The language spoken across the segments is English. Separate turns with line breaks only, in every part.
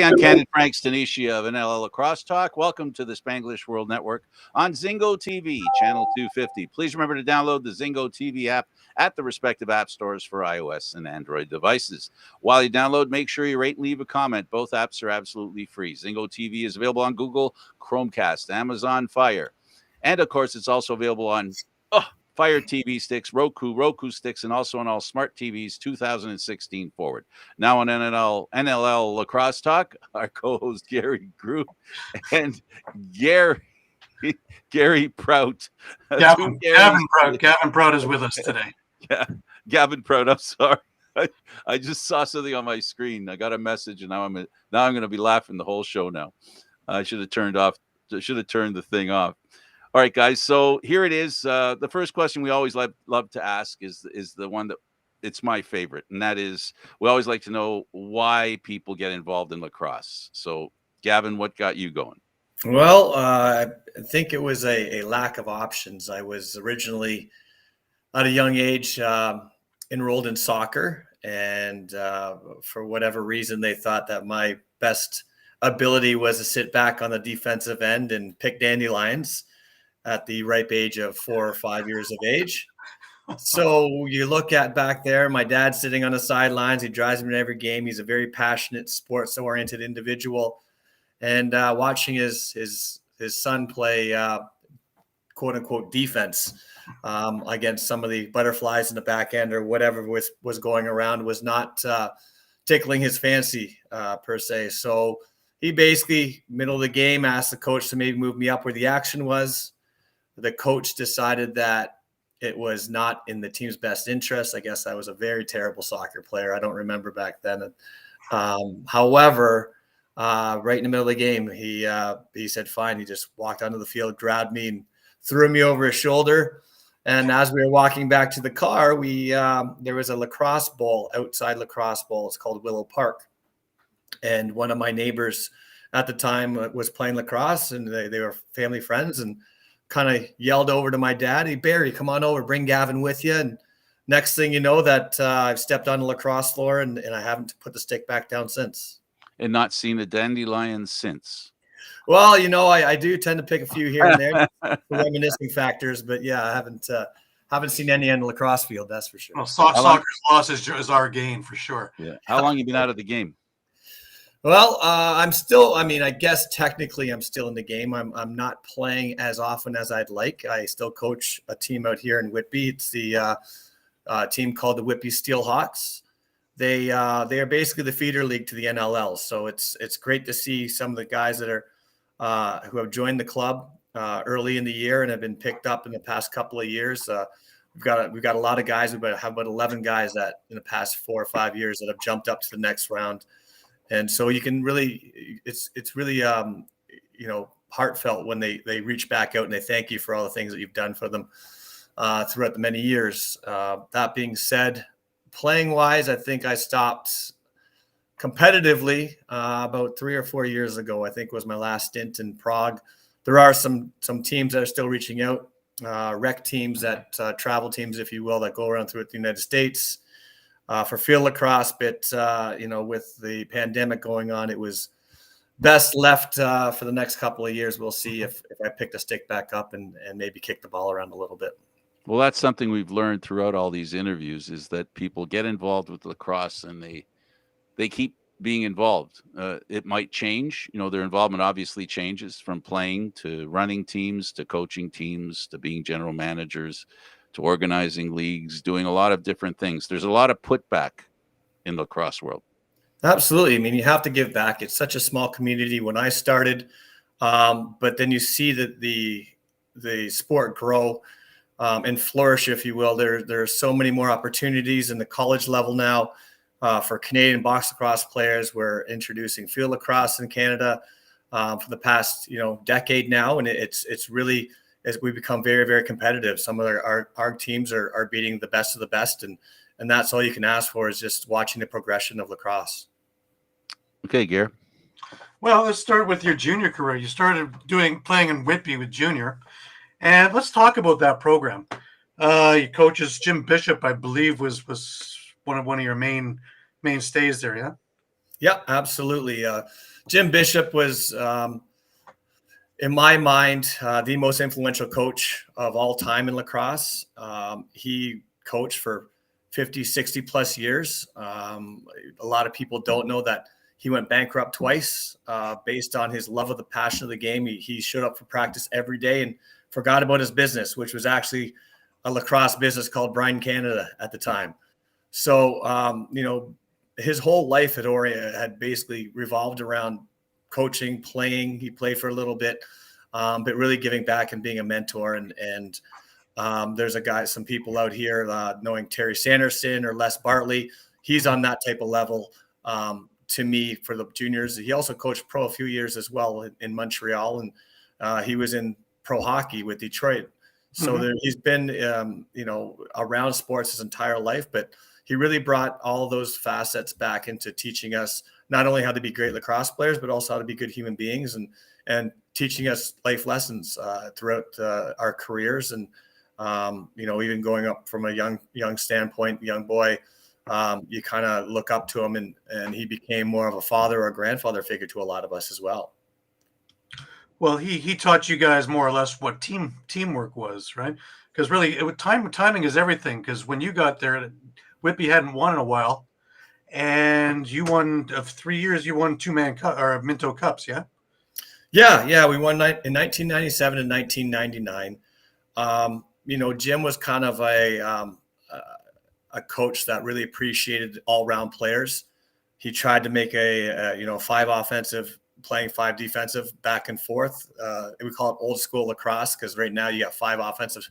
I'm Candid Frank Stanisci of NLL Lacrosse Talk. Welcome to the Spanglish World Network on Zingo TV, channel 250. Please remember to download the Zingo TV app at the respective app stores for iOS and Android devices. While you download, make sure you rate and leave a comment. Both apps are absolutely free. Zingo TV is available on Google, Chromecast, Amazon Fire. And, of course, it's also available on Fire TV sticks, Roku sticks, and also on all smart TVs 2016 forward. Now on NLL Lacrosse Talk, our co-host Gary Groob and Gary Prout.
Gavin Prout is with us today.
Yeah, Gavin Prout. I'm sorry. I just saw something on my screen. I got a message, and now I'm going to be laughing the whole show now. I should have turned the thing off. All right, guys. So here it is. The first question we always love to ask is the one that it's my favorite, and that is we always like to know why people get involved in lacrosse. So, Gavin, what got you going?
Well, I think it was a lack of options. I was originally at a young age enrolled in soccer, and for whatever reason, they thought that my best ability was to sit back on the defensive end and pick dandelions at the ripe age of 4 or 5 years of age. So you look at back there, my dad's sitting on the sidelines. He drives me to every game. He's a very passionate, sports-oriented individual. And watching his son play, quote-unquote, defense against some of the butterflies in the back end or whatever was going around was not tickling his fancy per se. So he basically, middle of the game, asked the coach to maybe move me up where the action was. The coach decided that it was not in the team's best interest. I guess I was a very terrible soccer player. I don't remember back then. However, right in the middle of the game, he said, fine. He just walked onto the field, grabbed me and threw me over his shoulder. And as we were walking back to the car, there was a lacrosse bowl, outside lacrosse bowl. It's called Willow Park. And one of my neighbors at the time was playing lacrosse, and they were family friends, and kind of yelled over to my dad, "Hey, Barry, come on over, bring Gavin with you." And next thing you know, that I've stepped on the lacrosse floor, and I haven't put the stick back down since.
And not seen a dandelion since.
Well, I do tend to pick a few here and there for reminiscing factors, but yeah, I haven't seen any on the lacrosse field, that's for sure.
Well, soccer's loss is our gain for sure.
Yeah. How long have you been out of the game?
Well, I guess technically I'm still in the game. I'm not playing as often as I'd like. I still coach a team out here in Whitby. It's the team called the Whitby Steelhawks. They are basically the feeder league to the NLL. So it's great to see some of the guys that are who have joined the club early in the year and have been picked up in the past couple of years. We've got a lot of guys. We have about 11 guys that in the past 4 or 5 years that have jumped up to the next round. And so you can really, it's really, heartfelt when they reach back out and they thank you for all the things that you've done for them throughout the many years. That being said, playing wise, I think I stopped competitively about 3 or 4 years ago. I think was my last stint in Prague. There are some teams that are still reaching out, rec teams that travel teams, if you will, that go around throughout the United States. For field lacrosse, but with the pandemic going on, it was best left for the next couple of years. We'll see if I pick the stick back up and maybe kick the ball around a little bit.
Well, that's something we've learned throughout all these interviews is that people get involved with lacrosse and they keep being involved. It might change. Their involvement obviously changes from playing to running teams to coaching teams to being general managers to organizing leagues, doing a lot of different things. There's a lot of putback in the lacrosse world. Absolutely.
I mean, you have to give back. It's such a small community when I started, but then you see that the sport grow and flourish, if you will. There are so many more opportunities in the college level now for Canadian box lacrosse players. We're introducing field lacrosse in Canada for the past decade now, and it's really as we become very, very competitive. Some of our teams are beating the best of the best, and that's all you can ask for is just watching the progression of lacrosse.
Okay, Gary.
Well, let's start with your junior career. You started playing in Whitby with junior, and let's talk about that program. Your coaches, Jim Bishop, I believe, was one of your mainstays there, yeah?
Yeah, absolutely. Jim Bishop was, in my mind, the most influential coach of all time in lacrosse. He coached for 50, 60 plus years. A lot of people don't know that he went bankrupt twice based on his love of the passion of the game. He showed up for practice every day and forgot about his business, which was actually a lacrosse business called Brine Canada at the time. So, his whole life had basically revolved around coaching, playing. He played for a little bit, but really giving back and being a mentor. And there's some people out here knowing Terry Sanderson or Les Bartley. He's on that type of level to me for the juniors. He also coached pro a few years as well in Montreal, and he was in pro hockey with Detroit. So he's been, around sports his entire life, but he really brought all those facets back into teaching us not only how to be great lacrosse players, but also how to be good human beings and teaching us life lessons throughout our careers. And, even going up from a young standpoint, young boy, you kind of look up to him, and he became more of a father or a grandfather figure to a lot of us as well.
Well, he taught you guys more or less what teamwork was, right? Because really, timing is everything. Because when you got there, Whitby hadn't won in a while, and you won of 3 years. You won 2-man cup or Minto Cups, yeah.
Yeah, we won in 1997 and 1999. Jim was kind of a coach that really appreciated all-round players. He tried to make a 5 offensive, playing 5 defensive, back and forth. We call it old school lacrosse, because right now you got 5 offensive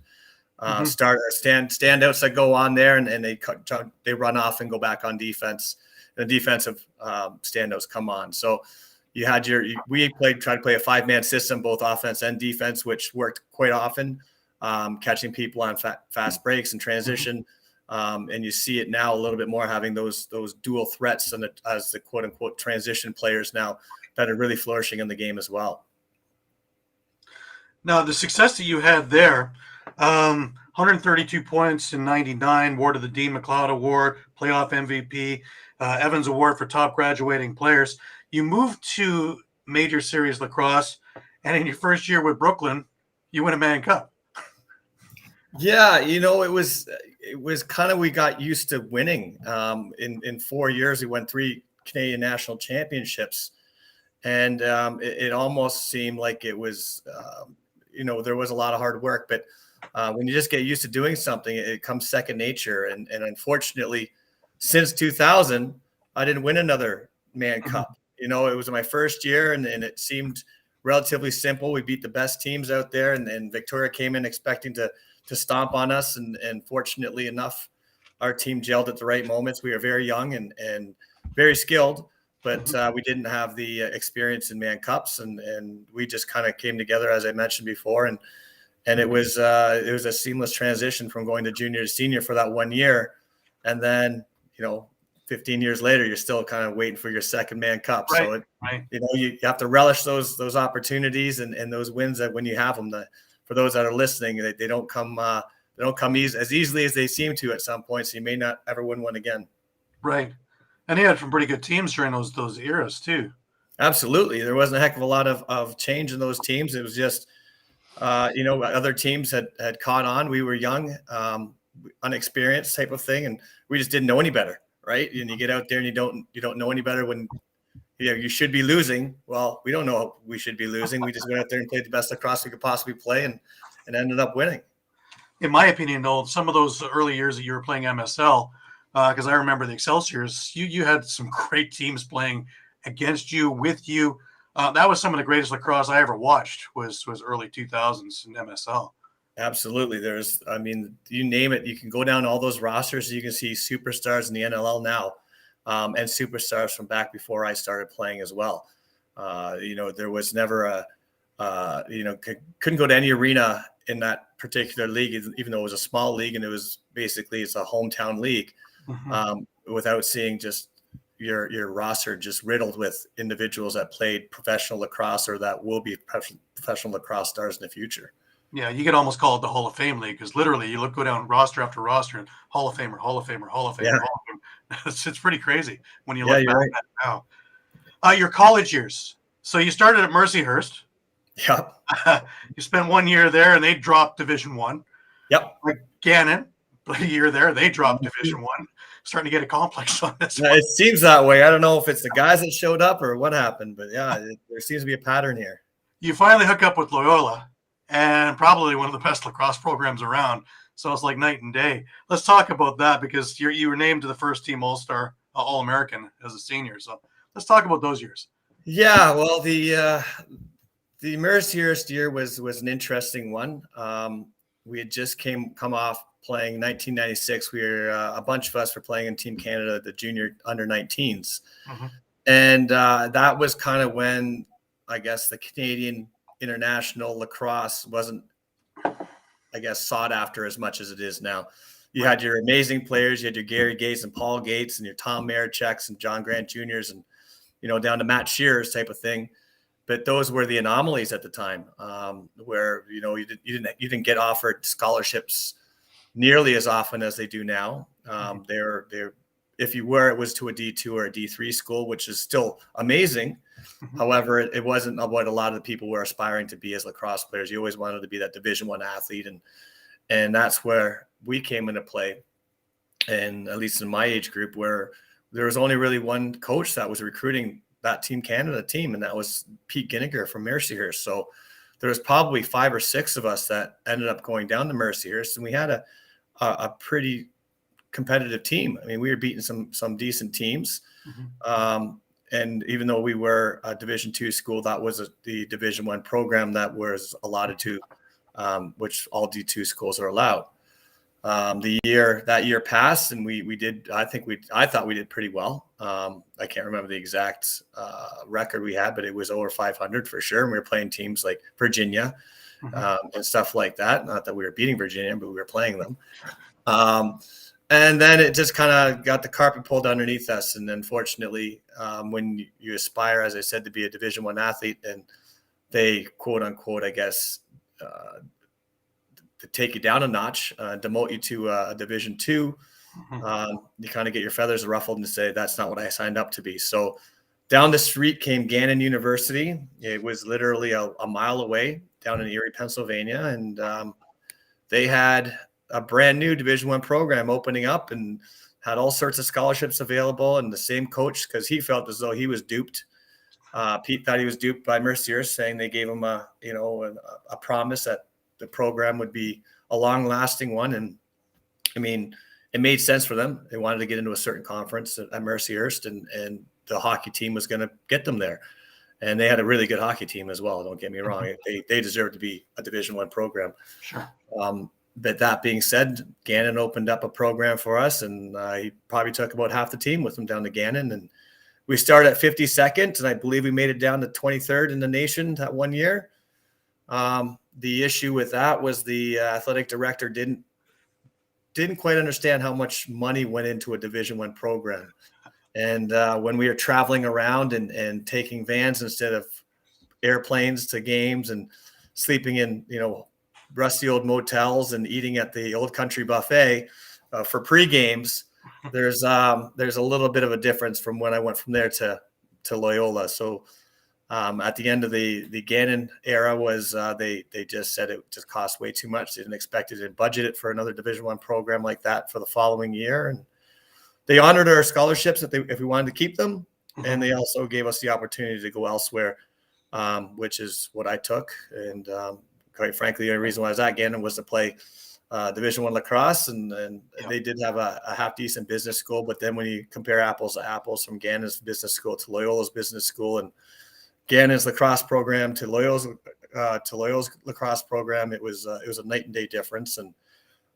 standouts that go on there, and they run off and go back on defense. And the defensive standouts come on. So you had tried to play a 5-man system, both offense and defense, which worked quite often, catching people on fast breaks and transition. And you see it now a little bit more, having those dual threats and as the quote unquote transition players now that are really flourishing in the game as well.
Now, the success that you had there, 132 points in 99, award of the Dean McLeod Award, playoff MVP, Evans Award for top graduating players. You moved to Major Series Lacrosse, and in your first year with Brooklyn, you win a Mann Cup.
Yeah, it was kind of, we got used to winning. In 4 years, we won 3 Canadian national championships, and it almost seemed like it was, there was a lot of hard work, but when you just get used to doing something, it comes second nature. And unfortunately, since 2000, I didn't win another Mann Cup. It was my first year, and it seemed relatively simple. We beat the best teams out there, and Victoria came in expecting to stomp on us. And fortunately enough, our team gelled at the right moments. We were very young and very skilled, but we didn't have the experience in Mann Cups, and we just kind of came together, as I mentioned before. And it was a seamless transition from going to junior to senior for that 1 year. And then, 15 years later, you're still kind of waiting for your second Mann Cup.
Right,
so you have to relish those opportunities and those wins, that when you have them, for those that are listening, they don't come as easily as they seem to at some point. So you may not ever win one again.
Right. And he had some pretty good teams during those eras too.
Absolutely. There wasn't a heck of a lot of change in those teams. It was just, other teams had caught on. We were young, unexperienced type of thing, and we just didn't know any better. Right. And you get out there and you don't know any better when you should be losing. Well, we don't know we should be losing. We just went out there and played the best lacrosse we could possibly play and ended up winning.
In my opinion, though, some of those early years that you were playing MSL, because I remember the Excelsiors, you had some great teams playing against you, with you. That was some of the greatest lacrosse I ever watched was early 2000s in MSL.
Absolutely. You name it, you can go down all those rosters. You can see superstars in the NLL now, and superstars from back before I started playing as well. There was never couldn't go to any arena in that particular league, even though it was a small league and it's a hometown league, without seeing just your roster just riddled with individuals that played professional lacrosse or that will be professional lacrosse stars in the future.
Yeah, you could almost call it the Hall of Fame league, because literally you go down roster after roster and Hall of Famer, Hall of Famer, Hall of Famer,
Yeah.
Hall of Famer. It's pretty crazy when you
Yeah,
look
you're
back
right.
at it now. Your college years. So you started at Mercyhurst.
Yep.
You spent 1 year there, and they dropped Division One.
Yep.
Like Gannon, a year there, they dropped Division One. Starting to get a complex on this one.
It seems that way. I don't know if it's the guys that showed up or what happened, but yeah, there seems to be a pattern here.
You finally hook up with Loyola, and probably one of the best lacrosse programs around. So it's like night and day. Let's talk about that, because you were named to the first team All-Star, All-American as a senior. So let's talk about those years.
Yeah, well, the Mercyhurst year was an interesting one. We had just come off playing 1996. We were a bunch of us were playing in Team Canada, the junior under 19s, and that was kind of when I guess the Canadian international lacrosse wasn't, I guess, sought after as much as it is now. You had your amazing players. You had your Gary Gates and Paul Gates and your Tom Maricheks and John Grant Juniors and, down to Matt Shearers type of thing. But those were the anomalies at the time, where, you didn't get offered scholarships nearly as often as they do now. They're if you were, it was to a D2 or a D3 school, which is still amazing. However, it wasn't what a lot of the people were aspiring to be as lacrosse players. You always wanted to be that Division I athlete, and that's where we came into play. And at least in my age group, where there was only really one coach that was recruiting that Team Canada team, and that was Pete Ginniger from Mercyhurst. So there was probably 5 or 6 of us that ended up going down to Mercyhurst, and we had a pretty competitive team. I mean, we were beating some decent teams. And even though we were a Division II school, that was the Division I program that was allotted to, which all D2 schools are allowed. That year passed, and we did. I thought we did pretty well. I can't remember the exact record we had, but it was over 500 for sure. And we were playing teams like Virginia and stuff like that. Not that we were beating Virginia, but we were playing them. And then it just kind of got the carpet pulled underneath us. And unfortunately, when you aspire, as I said, to be a Division I athlete, and they, quote unquote, I guess, to take you down a notch, demote you to a Division II, you kind of get your feathers ruffled and say, that's not what I signed up to be. So down the street came Gannon University. It was literally a mile away down in Erie, Pennsylvania. And they had a brand new Division I program opening up and had all sorts of scholarships available. And the same coach, because he felt as though he was duped. Pete thought he was duped by Mercyhurst, saying they gave him a promise that the program would be a long-lasting one. And I mean, it made sense for them. They wanted to get into a certain conference at Mercyhurst, and the hockey team was going to get them there. And they had a really good hockey team as well. Don't get me wrong. They deserved to be a Division I program. Sure. But that being said, Gannon opened up a program for us, and he probably took about half the team with him down to Gannon. And we started at 52nd, and I believe we made it down to 23rd in the nation that 1 year. The issue with that was the athletic director didn't quite understand how much money went into a Division I program. And when we were traveling around and taking vans instead of airplanes to games, and sleeping in, rusty old motels and eating at the Old Country Buffet for pre-games, there's a little bit of a difference from when I went from there to Loyola. So at the end of the Gannon era was they just said it just cost way too much. They didn't expect it, to budget it for another Division I program like that for the following year. And they honored our scholarships if we wanted to keep them. And they also gave us the opportunity to go elsewhere, which is what I took. And quite frankly, the only reason why I was at Gannon was to play Division I lacrosse, and they did have a half decent business school. But then when you compare apples to apples, from Gannon's business school to Loyola's business school, and Gannon's lacrosse program to Loyola's lacrosse program, it was a night and day difference. And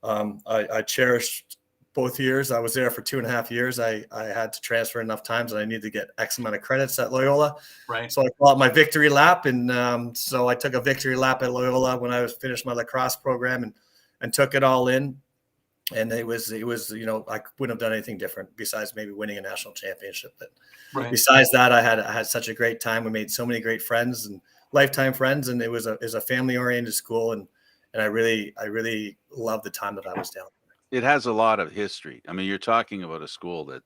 I cherished both years. I was there for 2.5 years. I had to transfer enough times, and I needed to get X amount of credits at Loyola. Right. So I called it my victory lap. And so I took a victory lap at Loyola when I finished my lacrosse program and took it all in. And it was, I wouldn't have done anything different besides maybe winning a national championship. But besides that, I had such a great time. We made so many great friends and lifetime friends, and it was a family oriented school. And I really loved the time that I was down.
It has a lot of history. I mean, you're talking about a school that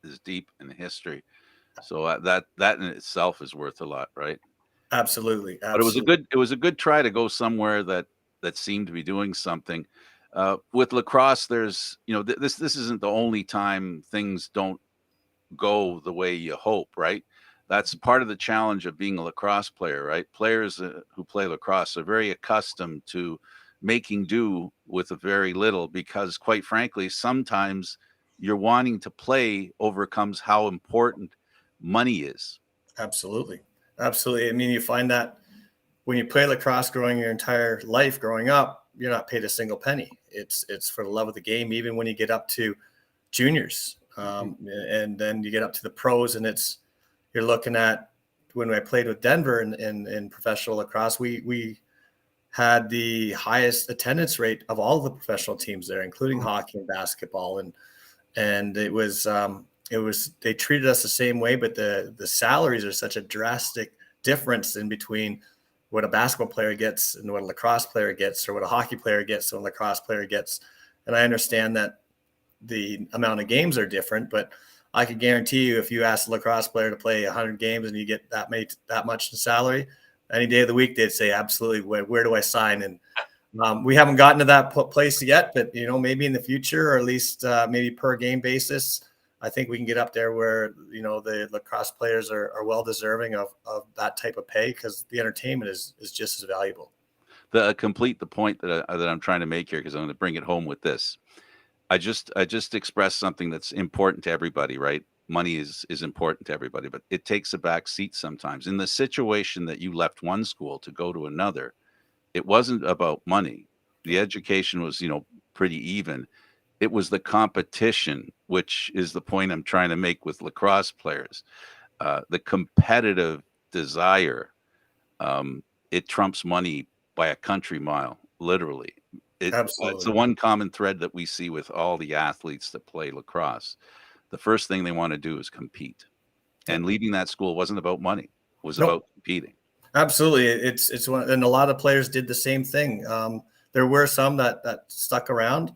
is deep in history. So that in itself is worth a lot, right?
Absolutely.
But
Absolutely.
it was a good try to go somewhere that seemed to be doing something. With lacrosse, there's this isn't the only time things don't go the way you hope, right? That's part of the challenge of being a lacrosse player, right? Players who play lacrosse are very accustomed to making do with a very little because, quite frankly, sometimes you're wanting to play overcomes how important money is.
Absolutely. Absolutely. I mean, you find that when you play lacrosse growing your entire life growing up, you're not paid a single penny. It's for the love of the game, even when you get up to juniors. And then you get up to the pros, and you're looking at when I played with Denver in professional lacrosse, we had the highest attendance rate of all of the professional teams there, including hockey and basketball. And it was they treated us the same way, but the salaries are such a drastic difference in between what a basketball player gets and what a lacrosse player gets, or what a hockey player gets and a lacrosse player gets. And I understand that the amount of games are different, but I could guarantee you, if you ask a lacrosse player to play 100 games and you get that much in salary, any day of the week they'd say, absolutely, where do I sign? And we haven't gotten to that place yet, but maybe in the future, or at least maybe per game basis, I think we can get up there where the lacrosse players are well deserving of that type of pay, because the entertainment is just as valuable.
Complete the point that I'm trying to make here, because I'm going to bring it home with this. I just expressed something that's important to everybody, right? Money is important to everybody, but it takes a back seat sometimes. In the situation that you left one school to go to another, it wasn't about money. The education was, pretty even. It was the competition, which is the point I'm trying to make with lacrosse players. The competitive desire, it trumps money by a country mile, literally. It's the
Absolutely.
one common thread that we see with all the athletes that play lacrosse. The first thing they want to do is compete.
Yep.
And leaving that school wasn't about money, it was about
Nope.
competing.
Absolutely. It's one, and a lot of players did the same thing. There were some that stuck around,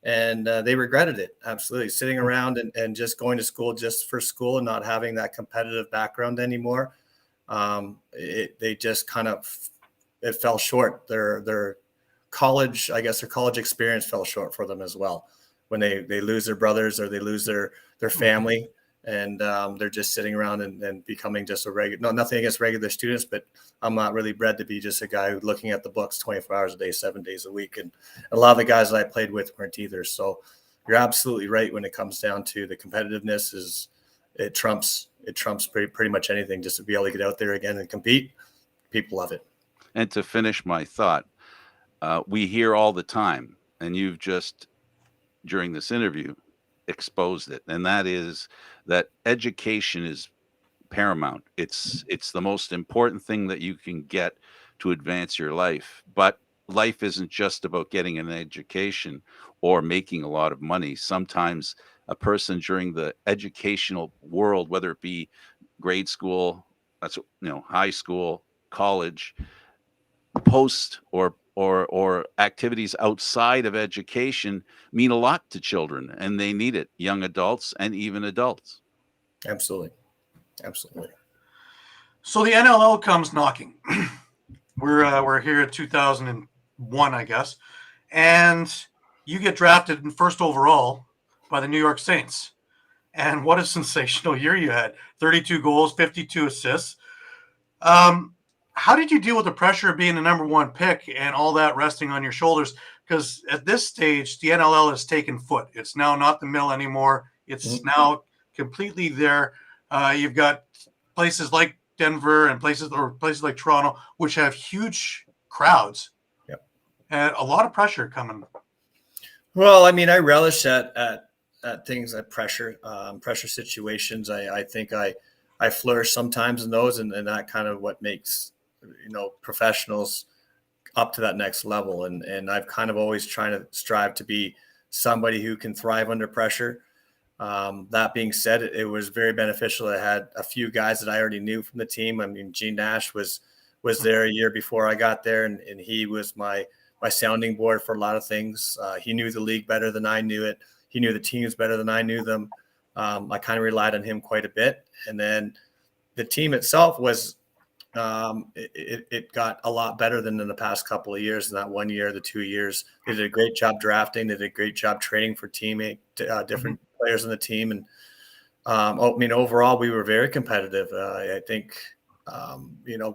and they regretted it. Absolutely. Sitting around and just going to school just for school and not having that competitive background anymore. They just kind of, it fell short. Their college, I guess their college experience fell short for them as well. When they lose their brothers, or they lose their family, and they're just sitting around and becoming just a regular, no, nothing against regular students, but I'm not really bred to be just a guy who's looking at the books 24 hours a day, 7 days a week. And a lot of the guys that I played with weren't either. So you're absolutely right. When it comes down to the competitiveness, it trumps pretty much anything. Just to be able to get out there again and compete, people love it.
And to finish my thought, we hear all the time, and you've just, during this interview, exposed it, and that is that education is paramount. It's the most important thing that you can get to advance your life. But life isn't just about getting an education or making a lot of money. Sometimes a person during the educational world, whether it be grade school, that's high school, college, post or activities outside of education mean a lot to children, and they need it, young adults and even adults.
Absolutely. Absolutely.
So the NLL comes knocking. We're here at 2001, I guess, and you get drafted in first overall by the New York Saints. And what a sensational year you had! 32 goals, 52 assists. How did you deal with the pressure of being the number one pick and all that resting on your shoulders? Because at this stage, the NLL has taken foot. It's now not the mill anymore. It's now completely there. You've got places like Denver and places like Toronto, which have huge crowds.
Yep.
And a lot of pressure coming.
Well, I mean, I relish at things like pressure situations. I think I flourish sometimes in those, and that kind of what makes professionals up to that next level. And I've kind of always trying to strive to be somebody who can thrive under pressure. That being said, it was very beneficial. I had a few guys that I already knew from the team. I mean, Gene Nash was there a year before I got there, and he was my sounding board for a lot of things. He knew the league better than I knew it. He knew the teams better than I knew them. I kind of relied on him quite a bit. And then the team itself was, it got a lot better than in the past couple of years. In that 1 year, the 2 years, they did a great job drafting. They did a great job training for different players in the team. And overall, we were very competitive. I think,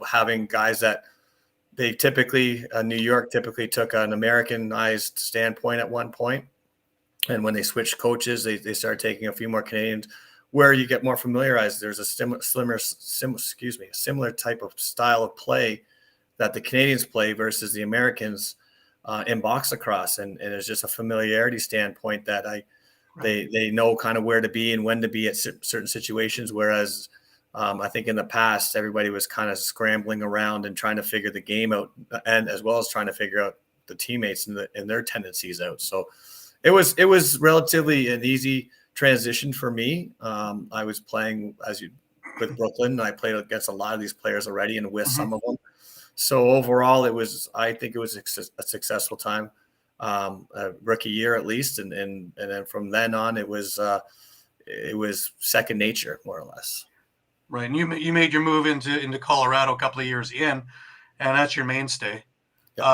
having guys that they typically, New York typically took an Americanized standpoint at one point. And when they switched coaches, they started taking a few more Canadians, where you get more familiarized. There's a similar type of style of play that the Canadians play versus the Americans in box lacrosse, and it's just a familiarity standpoint that they know kind of where to be and when to be at certain situations. Whereas I think in the past, everybody was kind of scrambling around and trying to figure the game out, and as well as trying to figure out the teammates and their tendencies out. So it was relatively an easy transition for me. I was playing with Brooklyn, and I played against a lot of these players already and with some of them. So overall, I think it was a successful time, a rookie year at least, and then from then on, it was second nature, more or less.
Right, and you made your move into Colorado a couple of years in, and that's your mainstay. Yep.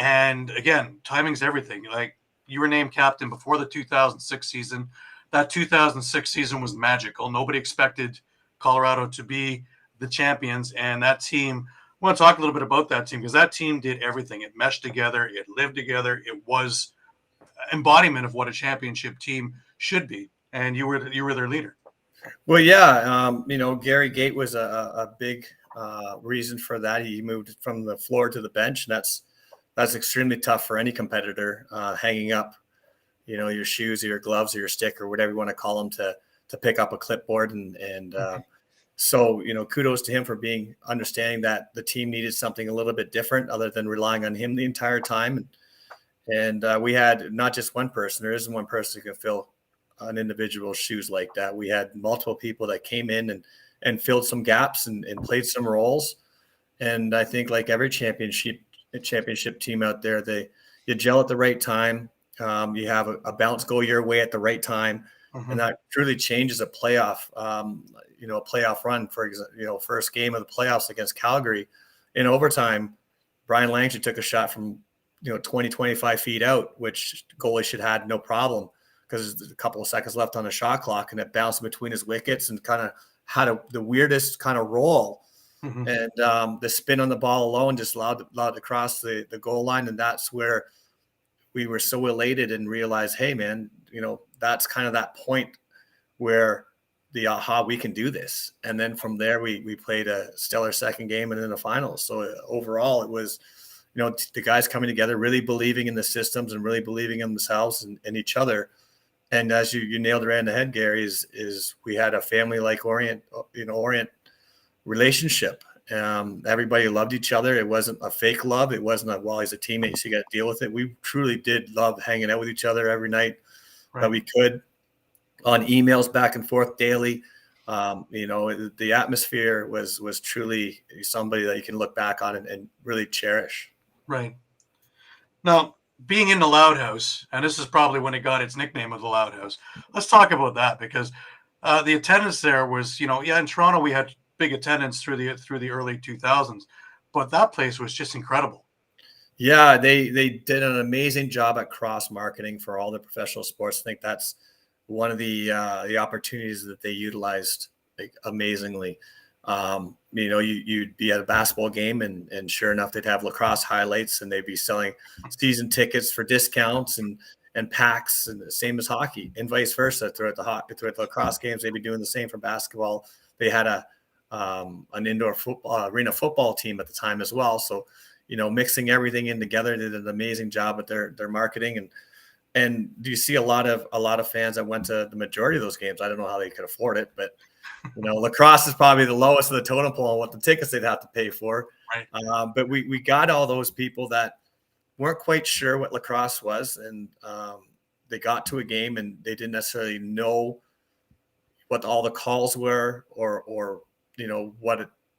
And again, timing's everything. Like, you were named captain before the 2006 season. That 2006 season was magical. Nobody expected Colorado to be the champions, and that team. I want to talk a little bit about that team, because that team did everything. It meshed together. It lived together. It was embodiment of what a championship team should be, and you were their leader.
Well, yeah, Gary Gait was a big reason for that. He moved from the floor to the bench, and that's extremely tough for any competitor, hanging up, your shoes or your gloves or your stick or whatever you want to call them to pick up a clipboard. And so, kudos to him for understanding that the team needed something a little bit different other than relying on him the entire time. And we had not just one person. There isn't one person who can fill an individual's shoes like that. We had multiple people that came in and filled some gaps and played some roles. And I think, like every championship team out there, you gel at the right time. You have a bounce go your way at the right time. And that truly changes a playoff, a playoff run. For example, first game of the playoffs against Calgary in overtime, Brian Langton took a shot from, 20, 25 feet out, which goalie should have had no problem, because there's a couple of seconds left on the shot clock, and it bounced between his wickets and kind of had the weirdest kind of roll. And the spin on the ball alone just allowed to cross the goal line. And that's where we were so elated and realized, hey, man, that's kind of that point where we can do this. And then from there, we played a stellar second game and in the finals. So overall, it was, the guys coming together, really believing in the systems and really believing in themselves and each other. And as you nailed it right in the head, Gary, is we had a family-like orient relationship. Everybody loved each other. It wasn't a fake love. It wasn't he's a teammate, so you got to deal with it. We truly did love hanging out with each other every night that we could, on emails back and forth daily. The atmosphere was truly somebody that you can look back on and really cherish.
Right. Now, being in the Loud House, and this is probably when it got its nickname of the Loud House. Let's talk about that, because the attendance there was, in Toronto we had big attendance through the early 2000s, but that place was just incredible.
Yeah, they did an amazing job at cross marketing for all the professional sports. I think that's one of the opportunities that they utilized amazingly. You'd be at a basketball game and sure enough, they'd have lacrosse highlights, and they'd be selling season tickets for discounts and packs, and the same as hockey, and vice versa. Throughout the lacrosse games, they'd be doing the same for basketball. They had an indoor arena football team at the time as well. So, mixing everything in together, they did an amazing job at their marketing. And do you see a lot of fans that went to the majority of those games? I don't know how they could afford it, but lacrosse is probably the lowest of the totem pole on what the tickets they'd have to pay for.
Right.
But we got all those people that weren't quite sure what lacrosse was, and they got to a game and they didn't necessarily know what all the calls were, or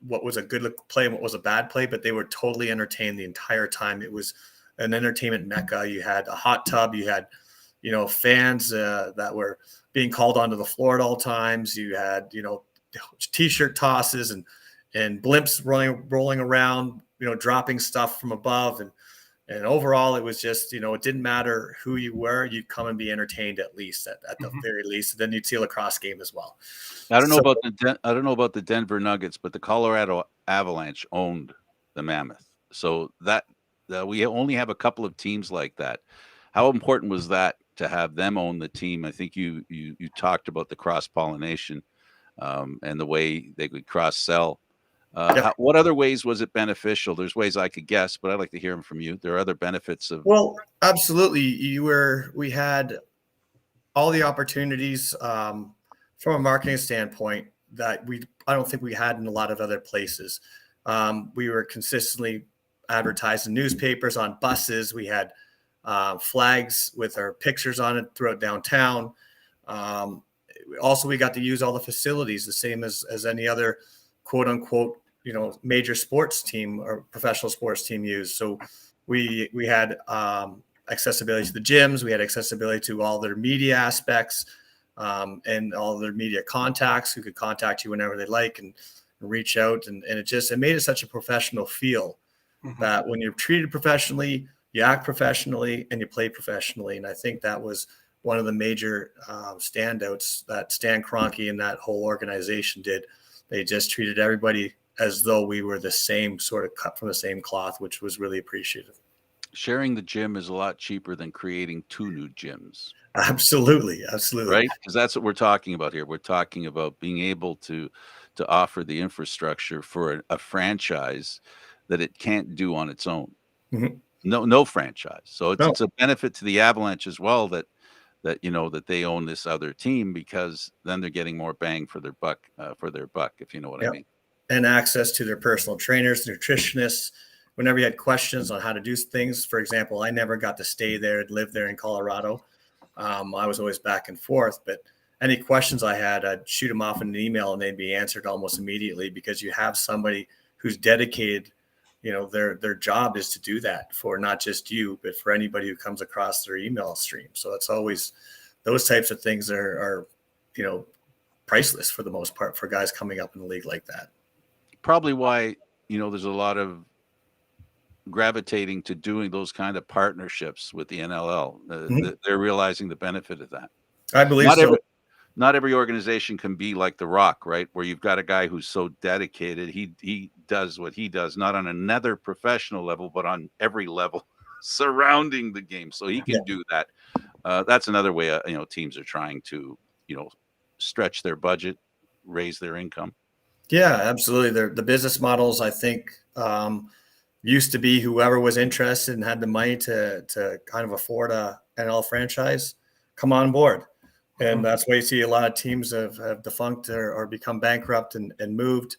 what was a good play and what was a bad play, but they were totally entertained the entire time. It was an entertainment mecca. You had a hot tub, you had fans that were being called onto the floor at all times. You had, t-shirt tosses and blimps rolling around, dropping stuff from above. And overall, it was just, it didn't matter who you were, you'd come and be entertained at least, at the very least. And then you'd see a lacrosse game as well.
I don't know about the Denver Nuggets, but the Colorado Avalanche owned the Mammoth. So that we only have a couple of teams like that. How important was that to have them own the team? I think you talked about the cross-pollination and the way they could cross-sell. What other ways was it beneficial? There's ways I could guess, but I'd like to hear them from you. There are other benefits of.
Well, absolutely. We had all the opportunities from a marketing standpoint that I don't think we had in a lot of other places. We were consistently advertised in newspapers, on buses. We had flags with our pictures on it throughout downtown. Also, we got to use all the facilities, the same as any other quote unquote, major sports team or professional sports team used. So we had accessibility to the gyms. We had accessibility to all their media aspects and all their media contacts who could contact you whenever they like and reach out. And it made it such a professional feel that when you're treated professionally, you act professionally and you play professionally. And I think that was one of the major standouts that Stan Kroenke and that whole organization did. They just treated everybody as though we were the same, sort of cut from the same cloth, which was really appreciative.
Sharing the gym is a lot cheaper than creating 2 new gyms.
Absolutely.
Right? Because that's what we're talking about here. We're talking about being able to offer the infrastructure for a franchise that it can't do on its own. No franchise. So it's a benefit to the Avalanche as well that they own this other team, because then they're getting more bang for their buck, if you know what I mean.
And access to their personal trainers, nutritionists. Whenever you had questions on how to do things, for example, I never got to stay there and live there in Colorado. I was always back and forth, but any questions I had, I'd shoot them off in an email and they'd be answered almost immediately, because you have somebody who's dedicated. Their job is to do that for not just you, but for anybody who comes across their email stream. So it's always those types of things are priceless for the most part for guys coming up in the league like that.
Probably why, there's a lot of gravitating to doing those kind of partnerships with the NLL. They're realizing the benefit of that.
I believe so.
Not every organization can be like The Rock, right? Where you've got a guy who's so dedicated. He does what he does, not on another professional level, but on every level surrounding the game. So he can do that. That's another way, teams are trying to, stretch their budget, raise their income.
Yeah, absolutely. The business models, I think, used to be whoever was interested and had the money to kind of afford a NLL franchise, come on board. And that's why you see a lot of teams have defunct or become bankrupt and moved.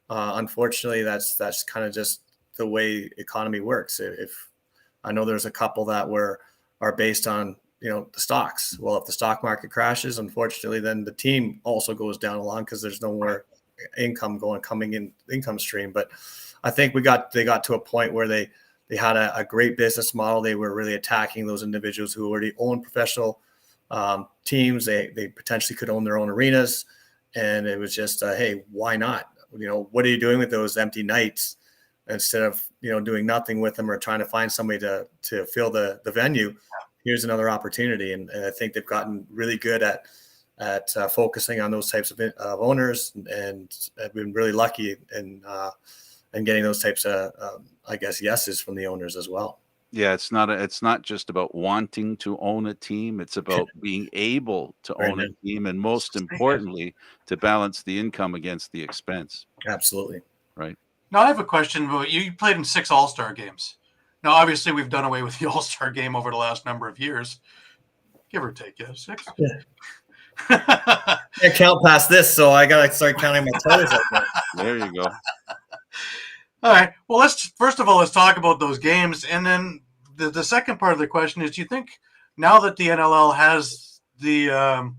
Unfortunately, that's kind of just the way economy works. If I know there's a couple that are based on the stocks. Well, if the stock market crashes, unfortunately, then the team also goes down along because there's no more income coming in income stream. But I think they got to a point where they had a great business model. They were really attacking those individuals who already own professional teams. They potentially could own their own arenas, and it was just hey, why not? What are you doing with those empty nights instead of doing nothing with them or trying to find somebody to fill the venue? Here's another opportunity, and I think they've gotten really good at focusing on those types of owners, and have been really lucky in getting those types of I guess yeses from the owners as well.
Yeah, it's not just about wanting to own a team. It's about being able to own a team, and most importantly, to balance the income against the expense.
Absolutely.
Right.
Now I have a question about you. You played in 6 All-Star games. Now, obviously, we've done away with the All-Star game over the last number of years, give or take. Yeah, 6.
Yeah. I count past this, so I gotta start counting my toes.
There you go.
All right. Well, let's talk about those games, and then the second part of the question is: do you think now that the NLL has the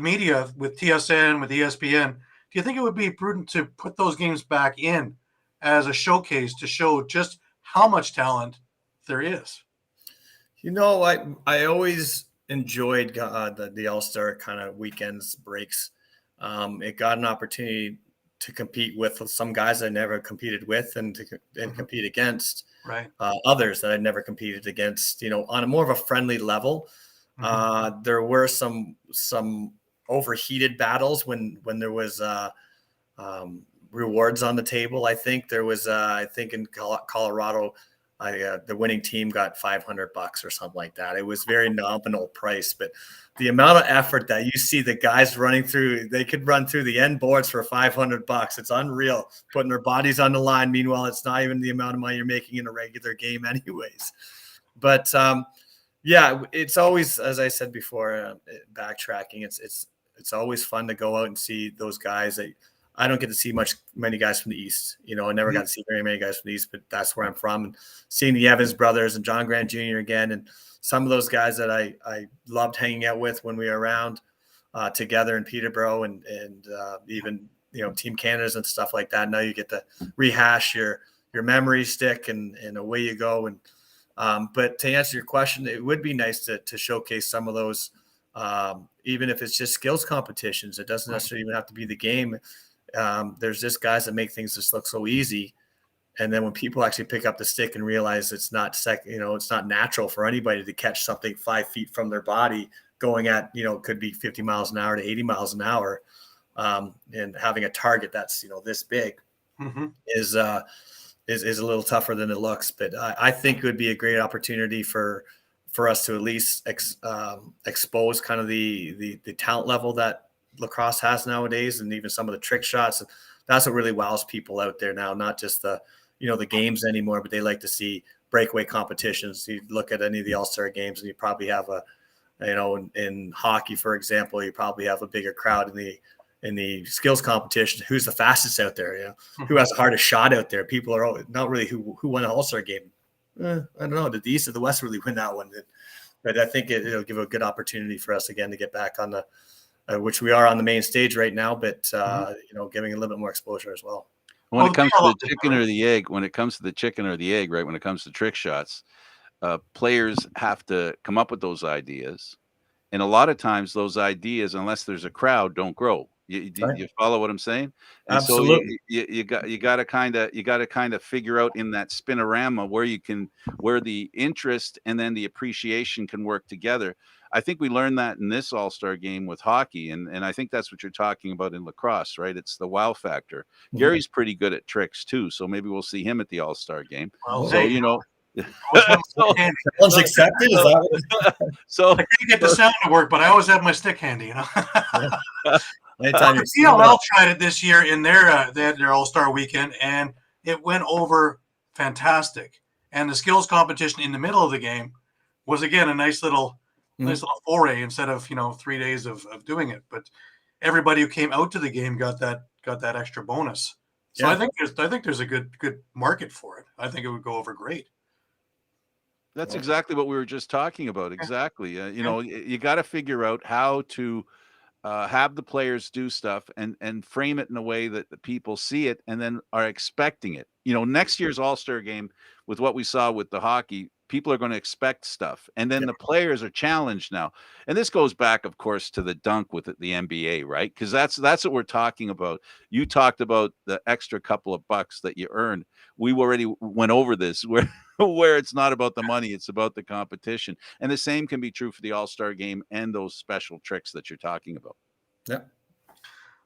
media with TSN, with ESPN, do you think it would be prudent to put those games back in as a showcase to show just how much talent there is?
I always enjoyed the All-Star kind of weekends breaks. It got an opportunity to compete with some guys I never competed with, and compete against others that I never competed against. On a more of a friendly level. There were some overheated battles when there was rewards on the table. I think there was I think in Colorado, the winning team got $500 or something like that. It was very nominal price, but the amount of effort that you see the guys running through, they could run through the end boards for $500. It's unreal, putting their bodies on the line. Meanwhile, it's not even the amount of money you're making in a regular game anyways. But yeah, it's always, as I said before, backtracking. It's always fun to go out and see those guys. I don't get to see many guys from the East. I never got to see very many guys from the East, but that's where I'm from. And seeing the Evans brothers and John Grant Jr. again, and some of those guys that I loved hanging out with when we were around together in Peterborough, and even Team Canada's and stuff like that. Now you get to rehash your memory stick, and away you go. And but to answer your question, it would be nice to showcase some of those, even if it's just skills competitions. It doesn't necessarily even have to be the game. There's just guys that make things just look so easy. And then when people actually pick up the stick and realize it's not it's not natural for anybody to catch something 5 feet from their body going at, could be 50 miles an hour to 80 miles an hour. And having a target that's, this big is a little tougher than it looks. But I think it would be a great opportunity for us to at least expose kind of the talent level that lacrosse has nowadays, and even some of the trick shots. That's what really wows people out there now, not just the games anymore, but they like to see breakaway competitions. You look at any of the All-Star games, and you probably have in hockey, for example, you probably have a bigger crowd in the skills competition. Who's the fastest out there? Who has the hardest shot out there? People are not really who won an All-Star game. I don't know. Did the East or the West really win that one? But I think it'll give a good opportunity for us again to get back on the which we are on the main stage right now, but giving a little bit more exposure as well.
When it comes to the chicken or the egg, right? When it comes to trick shots, players have to come up with those ideas, and a lot of times those ideas, unless there's a crowd, don't grow. You follow what I'm saying? And
absolutely.
So you got to kind of figure out in that spinorama where the interest and then the appreciation can work together. I think we learned that in this All-Star game with hockey, and I think that's what you're talking about in lacrosse, right? It's the wow factor. Mm-hmm. Gary's pretty good at tricks too, so maybe we'll see him at the All-Star game.
Well,
so
challenge accepted.
So I can't get the sound to work, but I always have my stick handy.
Anytime
NLL tried it this year in their All-Star weekend, and it went over fantastic. And the skills competition in the middle of the game was again a nice little foray instead of 3 days of doing it. But everybody who came out to the game got that extra bonus. So I think there's a good market for it. I think it would go over great.
That's exactly what we were just talking about. Exactly. You got to figure out how to have the players do stuff and frame it in a way that the people see it and then are expecting it. Next year's All-Star game, with what we saw with the hockey, people are going to expect stuff. And then the players are challenged now. And this goes back, of course, to the dunk with the NBA, right? Because that's what we're talking about. You talked about the extra couple of bucks that you earned. We already went over this where it's not about the money, it's about the competition. And the same can be true for the All-Star game and those special tricks that you're talking about.
Yeah.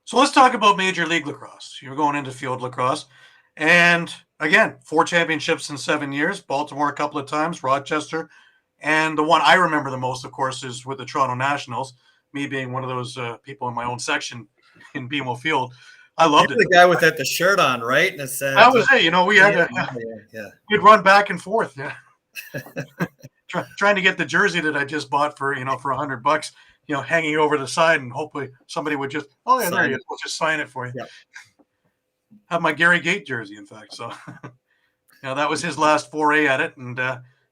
So let's talk about Major League Lacrosse. You're going into field lacrosse. And again, 4 championships in 7 years, Baltimore a couple of times, Rochester. And the one I remember the most, of course, is with the Toronto Nationals, me being one of those people in my own section in BMO Field. I loved it.
The guy with the shirt on, right? And it said,
that was it. We had we'd run back and forth. Yeah. Trying to get the jersey that I just bought for $100, hanging over the side, and hopefully somebody would just, there you go, we'll just sign it for you. Yep. Have my Gary Gate jersey, in fact. So, that was his last foray at it, and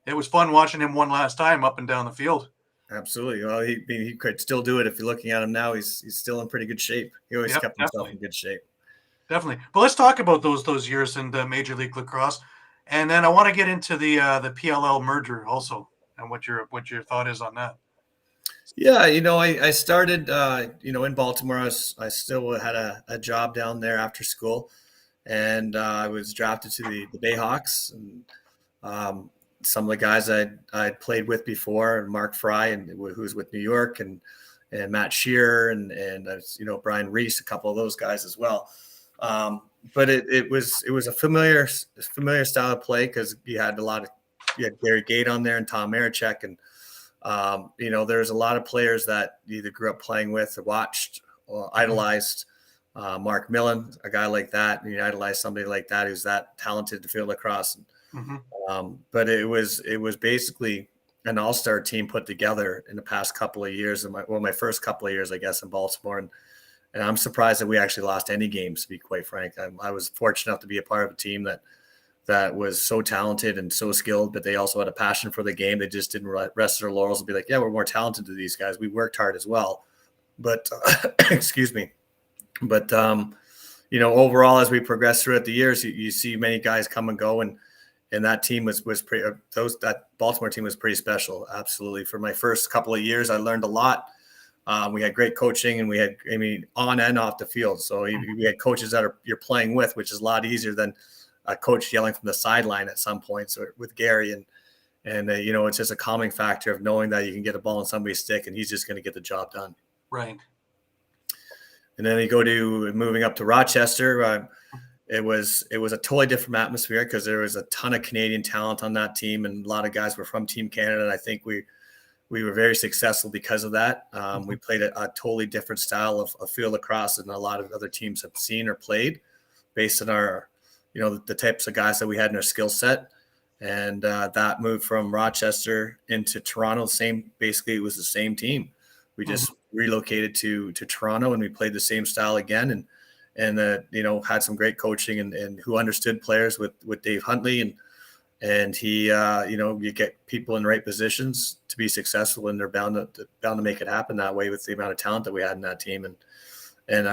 it was fun watching him one last time up and down the field.
Absolutely. Well, he could still do it. If you're looking at him now, he's still in pretty good shape. He always kept himself in good shape. Definitely.
But let's talk about those years in Major League Lacrosse, and then I want to get into the PLL merger also, and what your thought is on that.
Yeah, I started, in Baltimore. I still had a job down there after school, and I was drafted to the Bayhawks. And um, some of the guys I'd played with before, Mark Fry, and who's with New York, and Matt Shearer, and Brian Reese, a couple of those guys as well. But it was a familiar style of play because you had Gary Gate on there and Tom Marichek, and there's a lot of players that you either grew up playing with or watched or idolized. Mark Millen, a guy like that, and you idolize somebody like that who's that talented to field lacrosse. But it was basically an all-star team put together in the past couple of years, my first couple of years, I guess, in Baltimore, and I'm surprised that we actually lost any games, to be quite frank. I was fortunate enough to be a part of a team that was so talented and so skilled, but they also had a passion for the game. They just didn't rest their laurels and be like, yeah, we're more talented than these guys. We worked hard as well. But excuse me. But, overall, as we progress throughout the years, you see many guys come and go, and that team was pretty, that Baltimore team was pretty special. Absolutely. For my first couple of years, I learned a lot. We had great coaching, and we had, on and off the field. So we had coaches that you're playing with, which is a lot easier than a coach yelling from the sideline at some points, or with Gary. And it's just a calming factor of knowing that you can get a ball in somebody's stick and he's just going to get the job done.
Right.
And then moving up to Rochester. It was a totally different atmosphere because there was a ton of Canadian talent on that team, and a lot of guys were from Team Canada. And I think we were very successful because of that. We played a totally different style of field lacrosse than a lot of other teams have seen or played, based on our, the types of guys that we had in our skill set. And that moved from Rochester into Toronto. Basically, it was the same team. We just relocated to Toronto, and we played the same style again. And had some great coaching and who understood players with Dave Huntley, and he, you get people in the right positions to be successful, and they're bound to make it happen that way with the amount of talent that we had in that team. And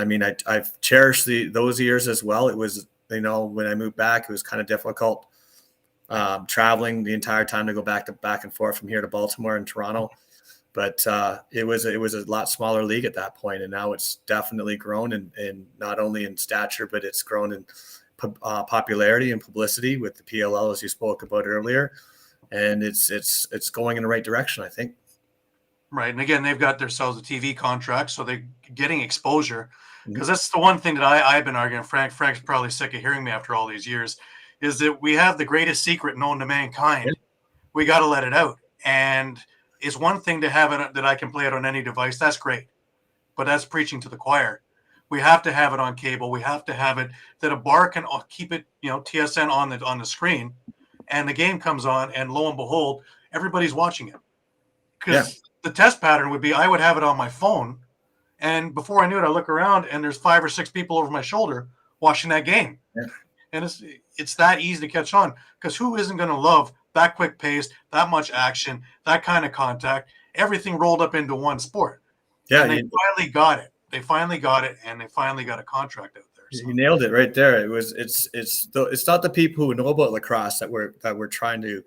I've cherished those years as well. It was, when I moved back, it was kind of difficult traveling the entire time to go back and forth from here to Baltimore and Toronto. But it was a lot smaller league at that point, and now it's definitely grown, and not only in stature, but it's grown in popularity and publicity with the PLL, as you spoke about earlier, and it's going in the right direction, I think.
Right, and again, they've got themselves a TV contract, so they're getting exposure. Because that's the one thing that I've been arguing. Frank's probably sick of hearing me after all these years, is that we have the greatest secret known to mankind. Yeah. We got to let it out, and it's one thing to have it that I can play it on any device. That's great. But that's preaching to the choir. We have to have it on cable. We have to have it that a bar can keep it, TSN on the screen, and the game comes on, and lo and behold, everybody's watching it. Because the test pattern would be I would have it on my phone, and before I knew it, I look around, and there's 5 or 6 people over my shoulder watching that game. Yeah. And it's that easy to catch on, because who isn't going to love that quick pace, that much action, that kind of contact, everything rolled up into one sport. Yeah, and they finally got it. They finally got it, and they finally got a contract out there.
So. You nailed it right there. It's not the people who know about lacrosse that we're trying to